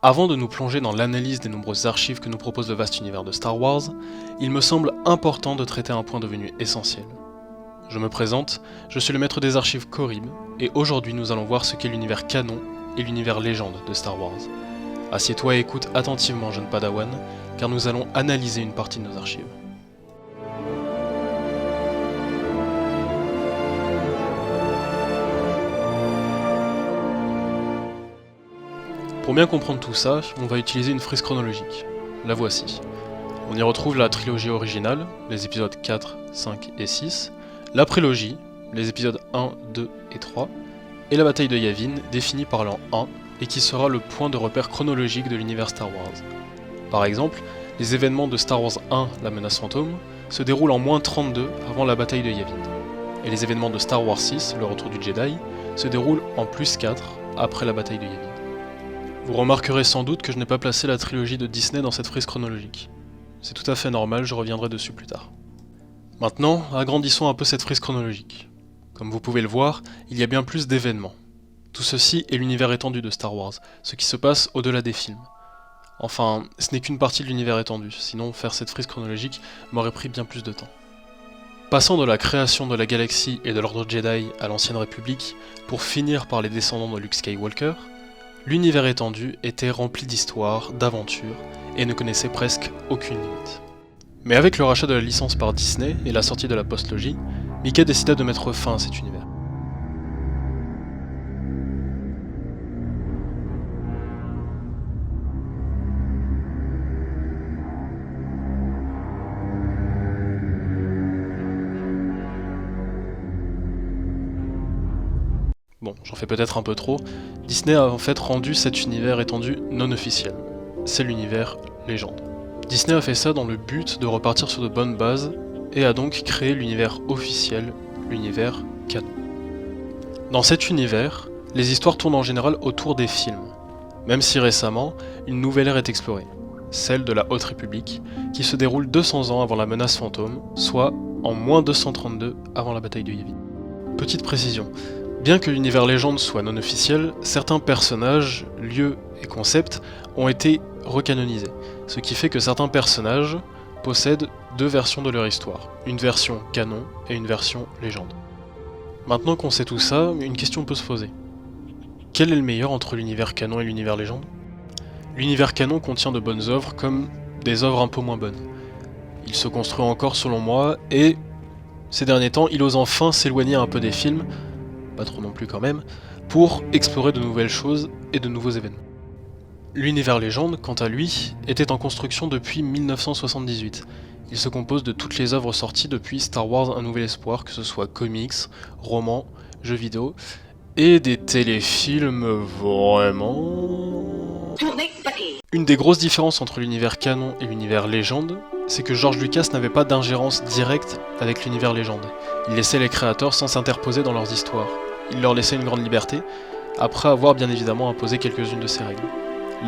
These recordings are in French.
Avant de nous plonger dans l'analyse des nombreuses archives que nous propose le vaste univers de Star Wars, il me semble important de traiter un point devenu essentiel. Je me présente, je suis le maître des archives Corib, et aujourd'hui nous allons voir ce qu'est l'univers canon et l'univers légende de Star Wars. Assieds-toi et écoute attentivement, jeune Padawan, car nous allons analyser une partie de nos archives. Pour bien comprendre tout ça, on va utiliser une frise chronologique. La voici. On y retrouve la trilogie originale, les épisodes 4, 5 et 6, la prélogie, les épisodes 1, 2 et 3, et la bataille de Yavin, définie par l'an 1, et qui sera le point de repère chronologique de l'univers Star Wars. Par exemple, les événements de Star Wars 1, la menace fantôme, se déroulent en moins 32 avant la bataille de Yavin, et les événements de Star Wars 6, le retour du Jedi, se déroulent en plus 4 après la bataille de Yavin. Vous remarquerez sans doute que je n'ai pas placé la trilogie de Disney dans cette frise chronologique. C'est tout à fait normal, je reviendrai dessus plus tard. Maintenant, agrandissons un peu cette frise chronologique. Comme vous pouvez le voir, il y a bien plus d'événements. Tout ceci est l'univers étendu de Star Wars, ce qui se passe au-delà des films. Enfin, ce n'est qu'une partie de l'univers étendu, sinon faire cette frise chronologique m'aurait pris bien plus de temps. Passant de la création de la galaxie et de l'ordre Jedi à l'Ancienne République, pour finir par les descendants de Luke Skywalker, l'univers étendu était rempli d'histoires, d'aventures, et ne connaissait presque aucune limite. Mais avec le rachat de la licence par Disney et la sortie de la postlogie, Mickey décida de mettre fin à cet univers. Bon, j'en fais peut-être un peu trop, Disney a en fait rendu cet univers étendu non officiel. C'est l'univers légende. Disney a fait ça dans le but de repartir sur de bonnes bases, et a donc créé l'univers officiel, l'univers canon. Dans cet univers, les histoires tournent en général autour des films, même si récemment, une nouvelle ère est explorée, celle de la Haute République, qui se déroule 200 ans avant la menace fantôme, soit en moins 232 avant la bataille de Yavin. Petite précision, bien que l'univers légende soit non officiel, certains personnages, lieux et concepts ont été recanonisés, ce qui fait que certains personnages possèdent deux versions de leur histoire, une version canon et une version légende. Maintenant qu'on sait tout ça, une question peut se poser. Quel est le meilleur entre l'univers canon et l'univers légende ? L'univers canon contient de bonnes œuvres comme des œuvres un peu moins bonnes. Il se construit encore selon moi, et ces derniers temps, il ose enfin s'éloigner un peu des films, pas trop non plus quand même, pour explorer de nouvelles choses et de nouveaux événements. L'univers légende, quant à lui, était en construction depuis 1978. Il se compose de toutes les œuvres sorties depuis Star Wars Un Nouvel Espoir, que ce soit comics, romans, jeux vidéo, et des téléfilms vraiment... Une des grosses différences entre l'univers canon et l'univers légende, c'est que George Lucas n'avait pas d'ingérence directe avec l'univers légende. Il laissait les créateurs sans s'interposer dans leurs histoires. Il leur laissait une grande liberté, après avoir bien évidemment imposé quelques-unes de ses règles.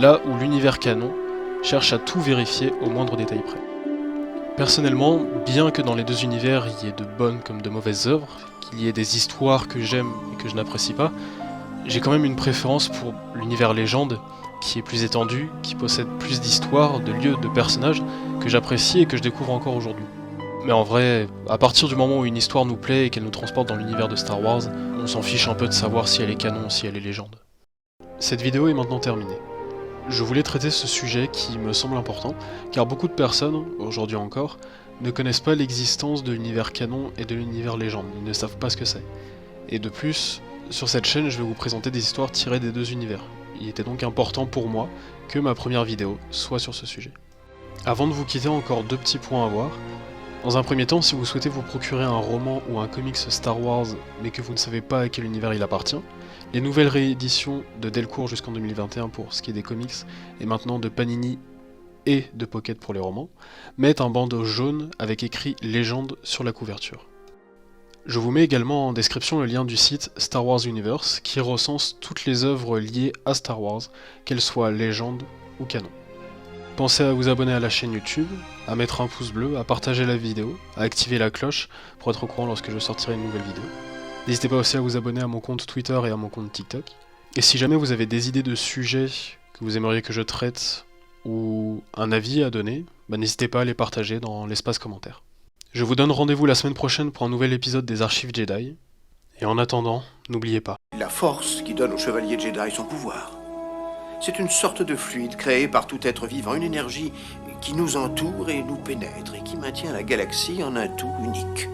Là où l'univers canon cherche à tout vérifier au moindre détail près. Personnellement, bien que dans les deux univers il y ait de bonnes comme de mauvaises œuvres, qu'il y ait des histoires que j'aime et que je n'apprécie pas, j'ai quand même une préférence pour l'univers légende, qui est plus étendu, qui possède plus d'histoires, de lieux, de personnages, que j'apprécie et que je découvre encore aujourd'hui. Mais en vrai, à partir du moment où une histoire nous plaît et qu'elle nous transporte dans l'univers de Star Wars, on s'en fiche un peu de savoir si elle est canon ou si elle est légende. Cette vidéo est maintenant terminée. Je voulais traiter ce sujet qui me semble important, car beaucoup de personnes, aujourd'hui encore, ne connaissent pas l'existence de l'univers canon et de l'univers légende, ils ne savent pas ce que c'est. Et de plus, sur cette chaîne, je vais vous présenter des histoires tirées des deux univers. Il était donc important pour moi que ma première vidéo soit sur ce sujet. Avant de vous quitter, encore deux petits points à voir. Dans un premier temps, si vous souhaitez vous procurer un roman ou un comics Star Wars, mais que vous ne savez pas à quel univers il appartient, les nouvelles rééditions de Delcourt jusqu'en 2021 pour ce qui est des comics, et maintenant de Panini et de Pocket pour les romans, mettent un bandeau jaune avec écrit Légende sur la couverture. Je vous mets également en description le lien du site Star Wars Universe qui recense toutes les œuvres liées à Star Wars, qu'elles soient légende ou canon. Pensez à vous abonner à la chaîne YouTube, à mettre un pouce bleu, à partager la vidéo, à activer la cloche pour être au courant lorsque je sortirai une nouvelle vidéo. N'hésitez pas aussi à vous abonner à mon compte Twitter et à mon compte TikTok. Et si jamais vous avez des idées de sujets que vous aimeriez que je traite, ou un avis à donner, n'hésitez pas à les partager dans l'espace commentaire. Je vous donne rendez-vous la semaine prochaine pour un nouvel épisode des Archives Jedi, et en attendant, n'oubliez pas. La force qui donne au chevalier Jedi son pouvoir. C'est une sorte de fluide créé par tout être vivant, une énergie qui nous entoure et nous pénètre, et qui maintient la galaxie en un tout unique.